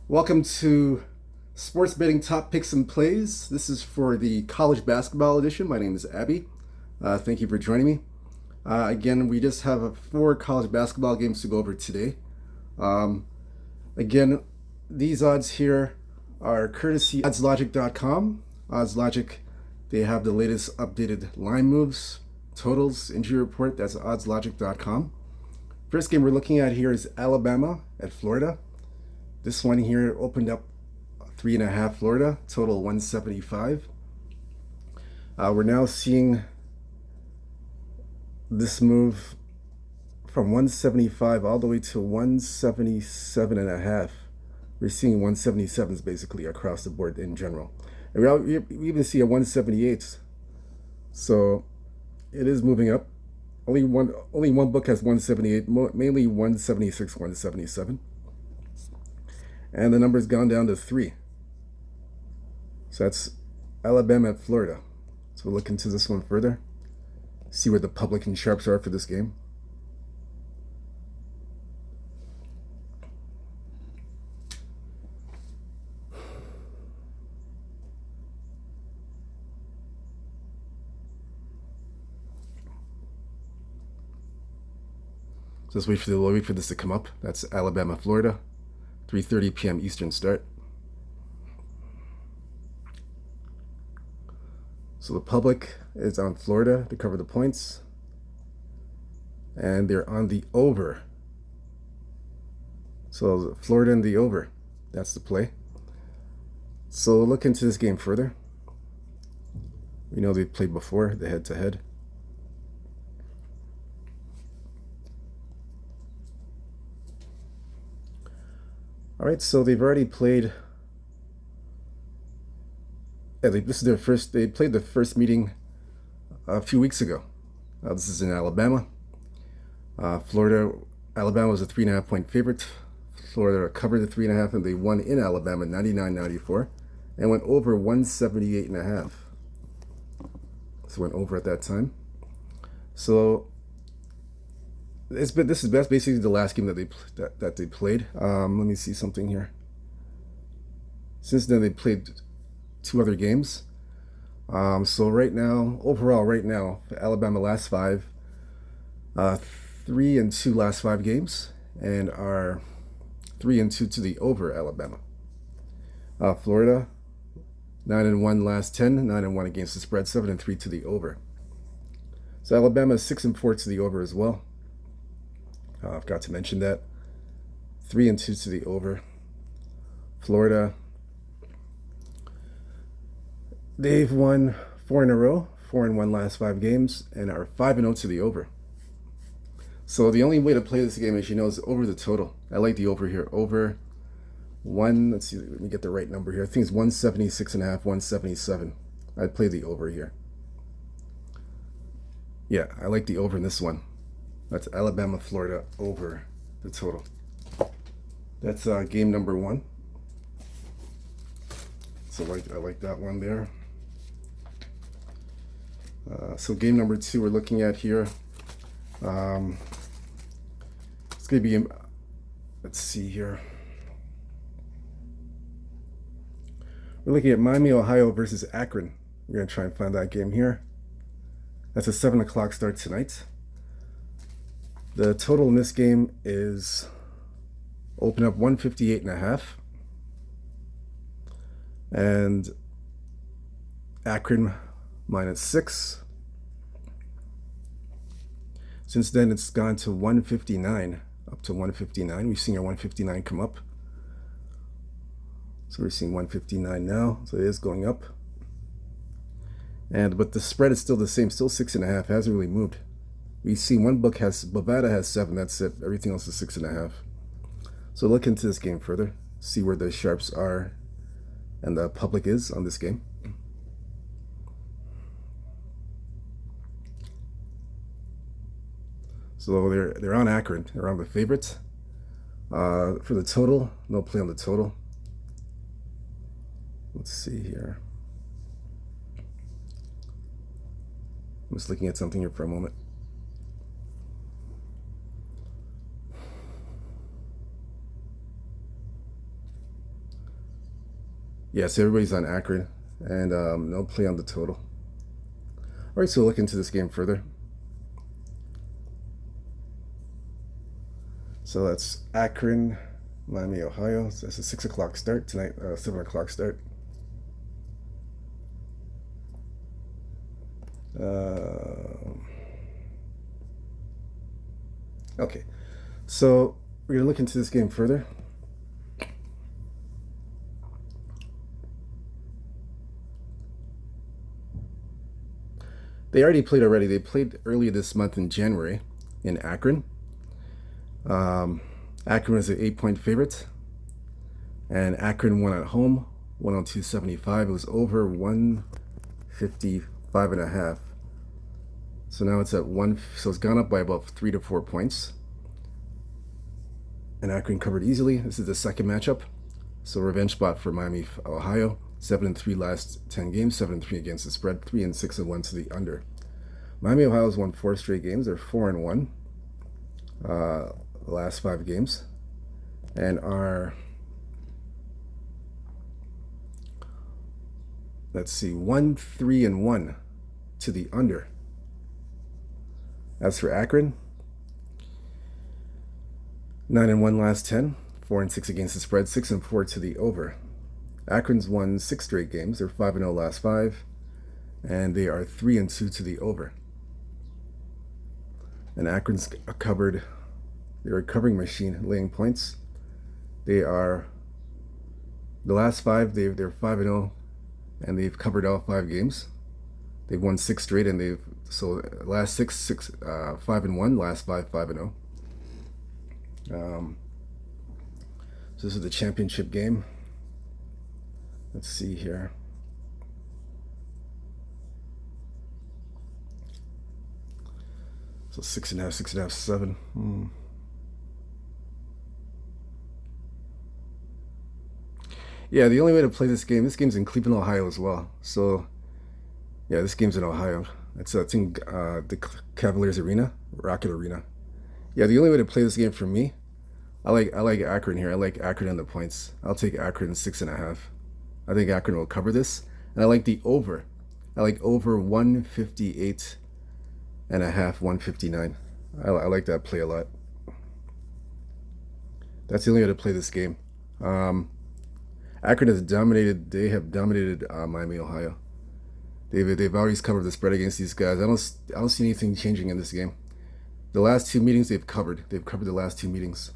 Welcome to Sports Betting Top Picks and Plays. This is for the college basketball edition. My name is Abby. Thank you for joining me. Again, we just have 4 college basketball games to go over today. Again, these odds here are courtesy oddslogic.com. OddsLogic, they have the latest updated line moves, totals, injury report. That's oddslogic.com. First game we're looking at here is Alabama at Florida. This one here opened up 3.5 Florida, total 175. We're now seeing this move from 175 all the way to 177.5. We're seeing 177s basically across the board in general. And we even see a 178. So it is moving up. Only one book has 178, mainly 176, 177. And the number's gone down to 3. So that's Alabama at Florida. So we'll look into this one further. See where the public and sharps are for this game. So let's wait for this to come up. That's Alabama, Florida. 3:30 p.m. Eastern start. So the public is on Florida to cover the points. And they're on the over. So Florida and the over. That's the play. So look into this game further. We know they've played before, the head-to-head. All right, so they've already played. This is their first. They played the first meeting a few weeks ago. This is in Alabama. Alabama was a 3.5-point favorite. Florida covered the 3.5, and they won in Alabama 99-94, and went over 178.5. So went over at that time. So this is basically the last game that they played. Let me see something here. Since then they played 2 other games. So right now, Alabama last 5, 3-2 last 5 games, and are 3-2 to the over Alabama. Florida 9-1 last 10, 9-1 against the spread, 7-3 to the over. So Alabama is 6-4 to the over as well. I forgot to mention that. 3-2 to the over. Florida, they've won 4 in a row, 4-1 last 5 games, and are 5-0 to the over. So the only way to play this game, as you know, is over the total. I like the over here. Over one. Let's see. Let me get the right number here. I think it's 176.5, 177. I'd play the over here. Yeah, I like the over in this one. That's Alabama, Florida over the total. That's game number 1. So I like that one there. So game number 2 we're looking at here. It's going to be, let's see here. We're looking at Miami, Ohio versus Akron. We're going to try and find that game here. That's a 7 o'clock start tonight. The total in this game is open up 158.5. And Akron -6. Since then, it's gone to 159, up to 159. We've seen our 159 come up. So we're seeing 159 now. So it is going up. But the spread is still the same, still 6.5. Hasn't really moved. We see one book Bovada has 7. That's it. Everything else is 6.5. So look into this game further. See where the sharps are and the public is on this game. So they're on Akron. They're on the favorites. For the total, no play on the total. Let's see here. I'm just looking at something here for a moment. Yeah, so everybody's on Akron, and no play on the total. All right, so we'll look into this game further. So that's Akron, Miami, Ohio. So that's a 6 o'clock start tonight, 7 o'clock start. Okay, so we're gonna look into this game further. They already played already. They played earlier this month in January in Akron. Akron was an 8-point favorite, and Akron won at home, 102.75. It was over 155.5. So now it's at one. So it's gone up by about 3 to 4 points. And Akron covered easily. This is the second matchup. So revenge spot for Miami, Ohio. 7-3 last 10 games. 7-3 against the spread. 3-6-1 to the under. Miami, Ohio's won 4 straight games. They're 4-1. The last 5 games, and are, let's see, 1-3-1 to the under. As for Akron, 9-1 last 10, 4-6 against the spread, 6-4 to the over. Akron's won 6 straight games. They're 5-0 last 5, and they are 3-2 to the over. And Akron's covered. They're a covering machine, laying points. They are, the last 5, they're 5-0, and they've covered all 5 games. They've won 6 straight, and they've, so last 6, 5-1, last 5, 5-0. So this is the championship game. Let's see here. So 6.5, 6.5, 7. Yeah, the only way to play this game's in Cleveland, Ohio as well. So, yeah, this game's in Ohio. It's in the Cavaliers Arena, Rocket Arena. Yeah, the only way to play this game for me, I like Akron here. I like Akron on the points. I'll take Akron 6.5. I think Akron will cover this, and I like the over. I like over 158.5, 159. I like that play a lot. That's the only way to play this game. Akron has dominated. They have dominated Miami, Ohio. They've always covered the spread against these guys. I don't see anything changing in this game. The last 2 meetings they've covered. They've covered the last 2 meetings.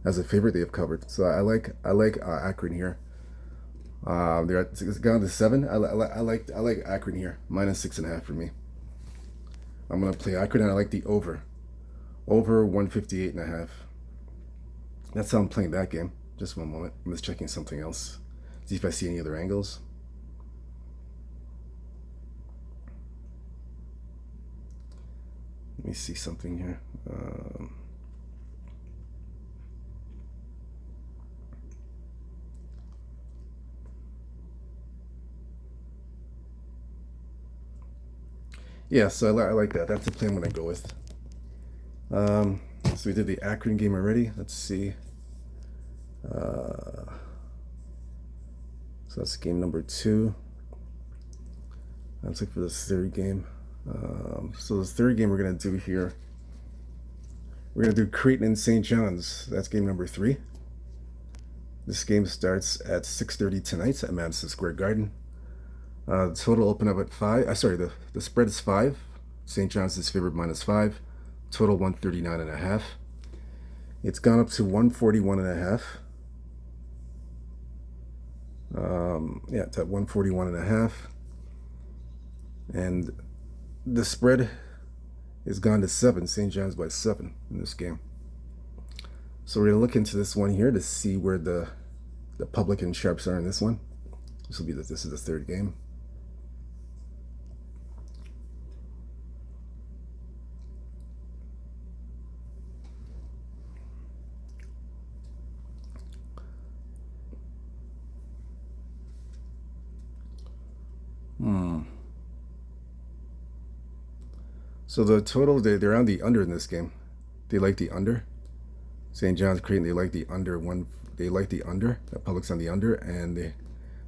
As a favorite, they have covered. So I like Akron here. It's gone to 7. I like Akron here. Minus 6.5 for me. I'm gonna play Akron, and I like the over 158.5. That's how I'm playing that game. Just one moment. I'm just checking something else. See if I see any other angles. Let me see something here. Yeah, so I like that. That's the plan I'm gonna go with. So we did the Akron game already. Let's see. So that's game number 2. Let's look for this third game. So this third game we're gonna do here, we're gonna do Creighton and St. John's. That's game number 3. This game starts at 6:30 tonight at Madison Square Garden. The total open up at 5. The spread is 5. St. John's is favored minus 5. Total 139.5. It's gone up to 141.5. Yeah, it's at 141.5. And the spread is gone to 7. St. John's by 7 in this game. So we're gonna look into this one here to see where the public and sharps are in this one. This is the third game. So the total, they're on the under in this game. They like the under. St. John's, Creighton, they like the under one. They like the under. The public's on the under, and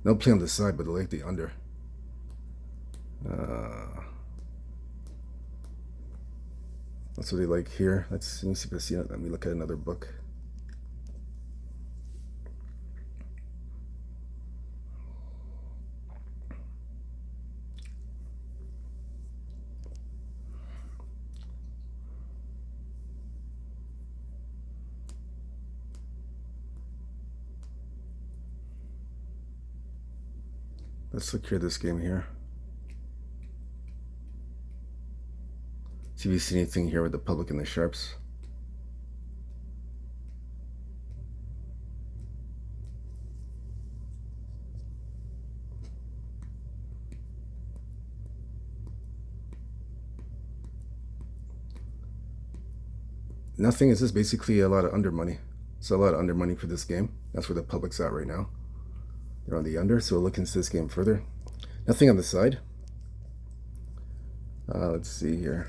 They'll play on the side, but they like the under. That's what they like here. Let me see if I see it. Let me look at another book. Let's secure this game here. See if you see anything here with the public and the sharps. Nothing. Is this basically a lot of under money? It's a lot of under money for this game. That's where the public's at right now. They're on the under, so we'll look into this game further. Nothing on the side. Let's see here.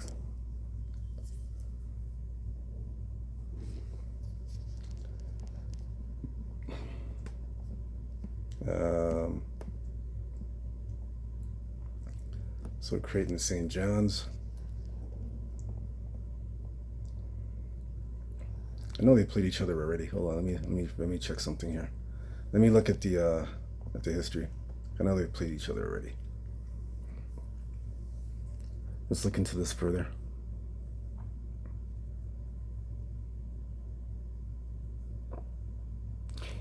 So Creighton, St. John's. I know they played each other already. Hold on, let me check something here. Let me look at the history. I know they played each other already. Let's look into this further.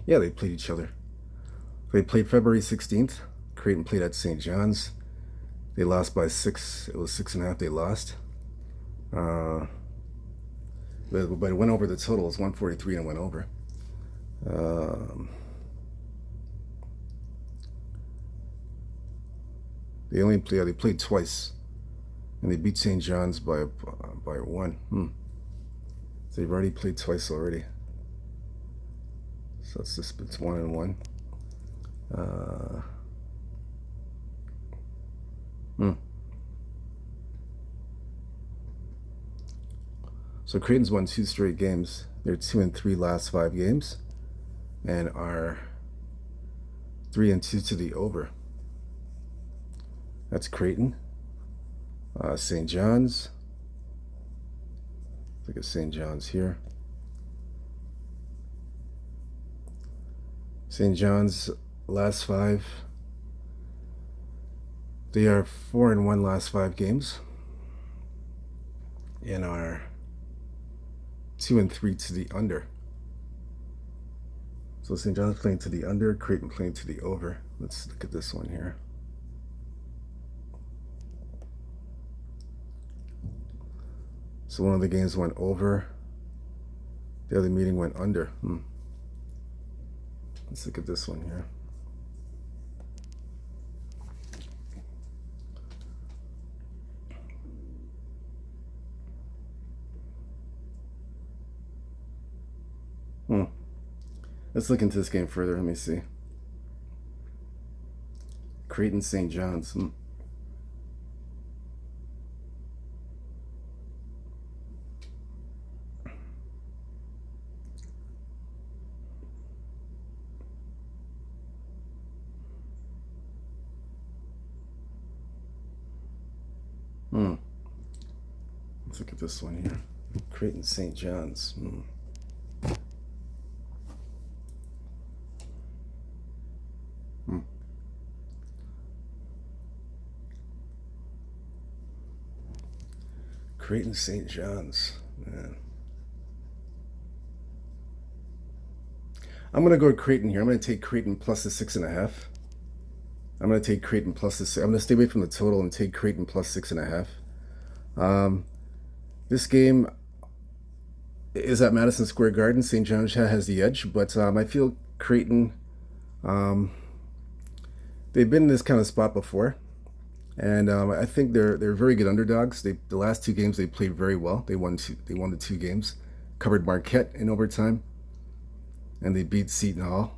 Yeah, they played each other. They played February 16th. Creighton played at St. John's. They lost by 6. It was 6.5. They lost. But it went over the total. It was 143 and went over. They played twice, and they beat St. John's by 1. So they've already played twice already. So it's 1-1. So Creighton's won 2 straight games. They're 2-3 last 5 games, and are 3-2 to the over. That's Creighton. St. John's. Look at St. John's here. St. John's last 5. They are 4-1 last 5 games, and are 2-3 to the under. So St. John's playing to the under, Creighton playing to the over. Let's look at this one here. So one of the games went over. The other meeting went under. Let's look at this one here. Let's look into this game further. Let me see. Creighton, St. John's. Let's look at this one here. Creighton, St. John's. Creighton, St. John's. Man. I'm going to go to Creighton here. I'm going to take Creighton plus the 6.5. I'm going to take Creighton plus the 6. I'm going to stay away from the total and take Creighton plus 6.5. This game is at Madison Square Garden. St. John's has the edge, but I feel Creighton, they've been in this kind of spot before, and I think they're very good underdogs. The last 2 games they played very well. They won the 2 games, covered Marquette in overtime, and they beat Seton Hall.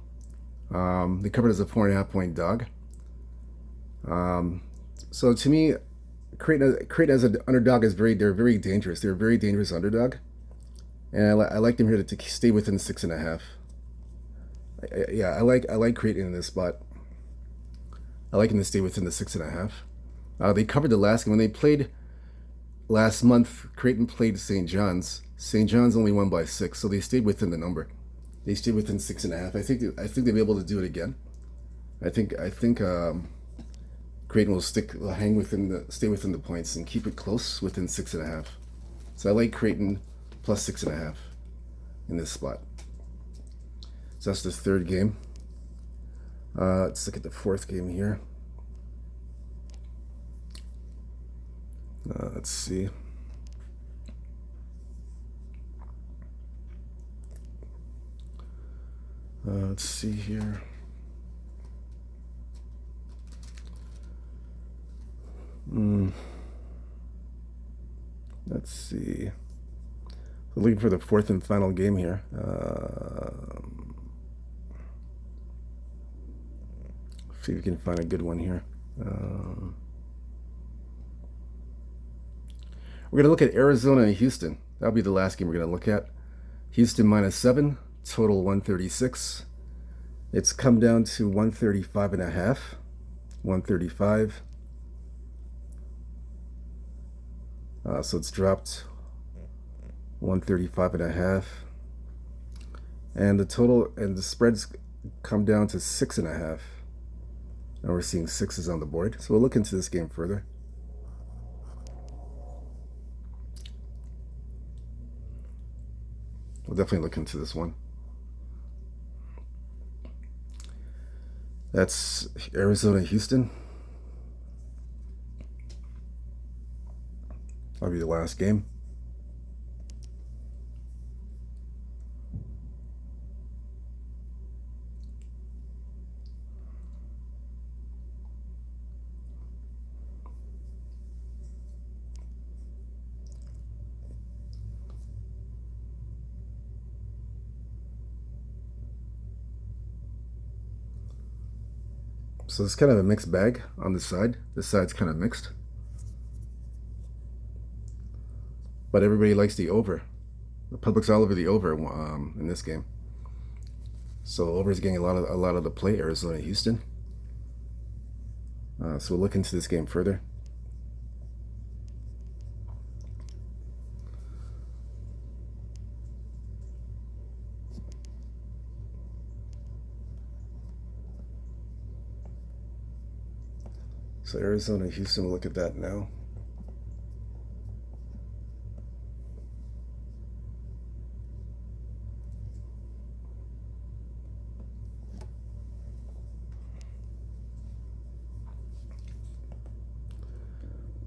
They covered as a 4.5-point dog. So to me, Creighton as an underdog they're very dangerous. They're a very dangerous underdog, and I like them here to stay within 6.5. I like Creighton in this spot. I like them to stay within the 6.5. They covered the last game when they played last month. Creighton played St. John's. St. John's only won by 6, so they stayed within the number. They stayed within 6.5. I think they'll be able to do it again. I think Creighton will stay within the points and keep it close within 6.5. So I like Creighton plus 6.5 in this spot. So that's the third game. Let's look at the fourth game here. Let's see. Let's see here. Let's see. We're looking for the fourth and final game here. See if we can find a good one here. We're going to look at Arizona and Houston. That'll be the last game we're going to look at. Houston -7, total 136. It's come down to 135.5. 135. So it's dropped 135.5. And the total and the spreads come down to 6.5. Now we're seeing 6s on the board. So we'll look into this game further. We'll definitely look into this one. That's Arizona, Houston. That'll be the last game. So it's kind of a mixed bag on this side. This side's kind of mixed. But everybody likes the over. The public's all over the over in this game. So over is getting a lot of the play. Arizona, Houston. So we'll look into this game further. So Arizona, Houston, we'll look at that now.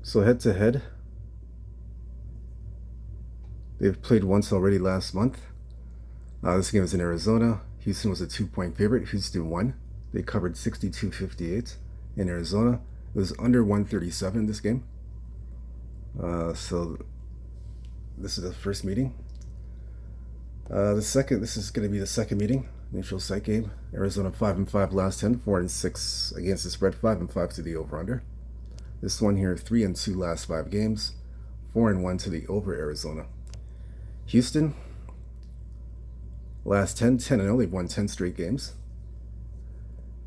So head to head, they've played once already last month. This game was in Arizona. Houston was a 2-point favorite. Houston won. They covered 62-58 in Arizona. It was under 137 this game. So this is the first meeting. This is going to be the second meeting. Neutral site game. Arizona 5-5 last 10, 4-6 against the spread, 5-5 to the over/under. This one here, 3-2 last 5 games, 4-1 to the over Arizona. Houston, last 10, 10-0. They've won 10 straight games,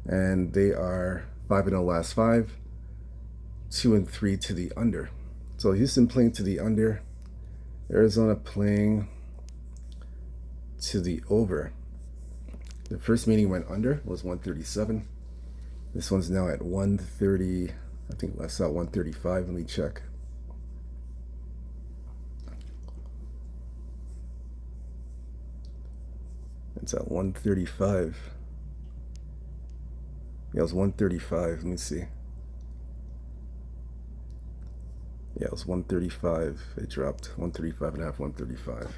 and they are 5-0 last 5. 2-3 to the under. So Houston playing to the under, Arizona playing to the over. The first meeting went under, was 137. This one's now at 130. I think I saw 135. Let me check. It's at 135. Yeah, it was 135. Let me see. Yeah, it was 135. It dropped 135.5, 135.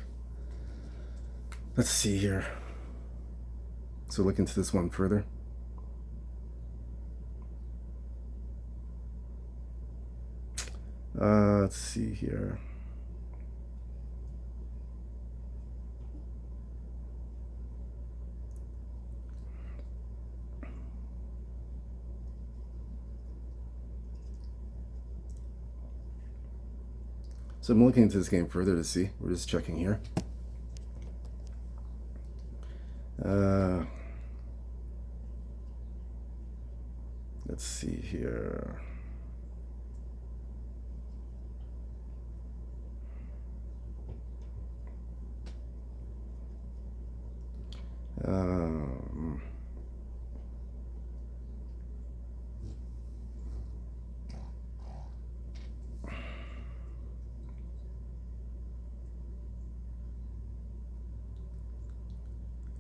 Let's see here. So look into this one further. Let's see here. So I'm looking into this game further to see. We're just checking here. Let's see here. Um,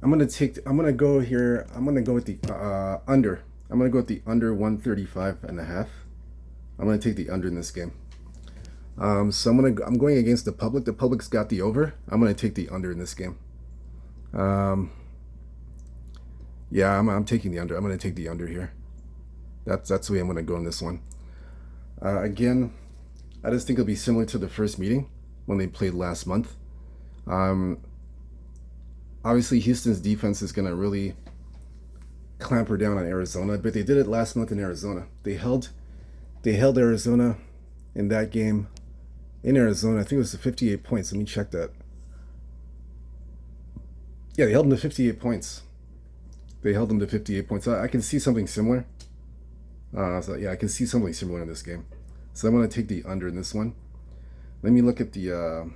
I'm gonna go here. I'm gonna go with the under. I'm gonna go with the under 135 and a half. I'm gonna take the under in this game. So I'm going against the public. The public's got the over. I'm gonna take the under in this game. Yeah, I'm taking the under. I'm gonna take the under here. That's the way I'm gonna go in this one. Again, I just think it'll be similar to the first meeting when they played last month. Obviously, Houston's defense is gonna really clamper down on Arizona, but they did it last month in Arizona. They held Arizona in that game in Arizona. I think it was 58 points. Let me check that. Yeah, they held them to 58 points. They held them to 58 points. I can see something similar. So yeah, I can see something similar in this game. So I'm going to take the under in this one. Let me look at the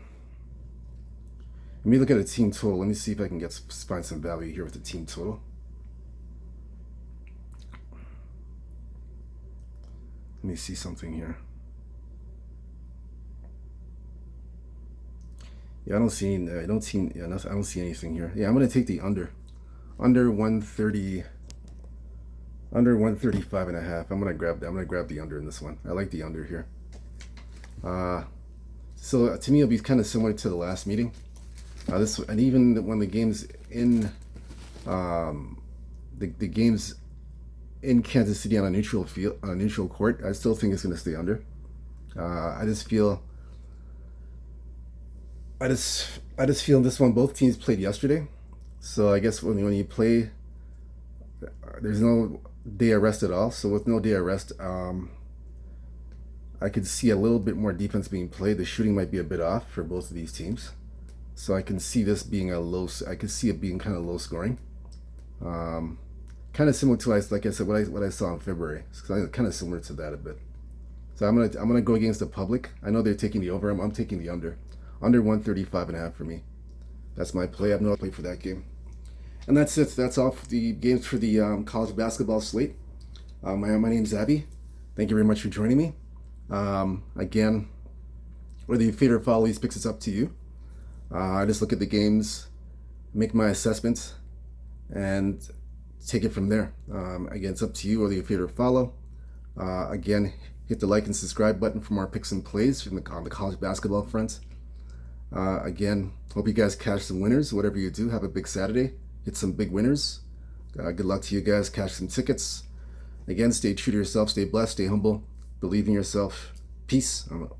a team total. Let me see if I can find some value here with the team total. Let me see something here. Yeah, I don't see anything here. Yeah, I'm gonna take the under 130, under 135 and a half. I'm gonna grab the under in this one. I like the under here. So to me, it'll be kind of similar to the last meeting. And even when the games in the games in Kansas City on a neutral court, I still think it's gonna stay under. I just feel in this one, both teams played yesterday, so I guess when you play, there's no day of rest at all. So with no day of rest, I could see a little bit more defense being played. The shooting might be a bit off for both of these teams, so I can see this being I could see it being kind of low scoring, kind of similar to like I said what I saw in February. It's kind of similar to that a bit. So I'm gonna go against the public. I know they're taking the over. I'm taking the under. Under 135 and a half for me. That's my play. I have no play for that game. And that's it. That's all for the games for the college basketball slate. My name's Abby. Thank you very much for joining me. Again, whether you feed or follow these picks, it's up to you. I just look at the games, make my assessments, and take it from there. Again, it's up to you whether you feed or follow. Again, hit the like and subscribe button for more picks and plays on the college basketball front. Again, hope you guys cash some winners. Whatever you do, have a big Saturday. Hit some big winners. Good luck to you guys. Cash some tickets. Again, stay true to yourself. Stay blessed. Stay humble. Believe in yourself. Peace. I'm out.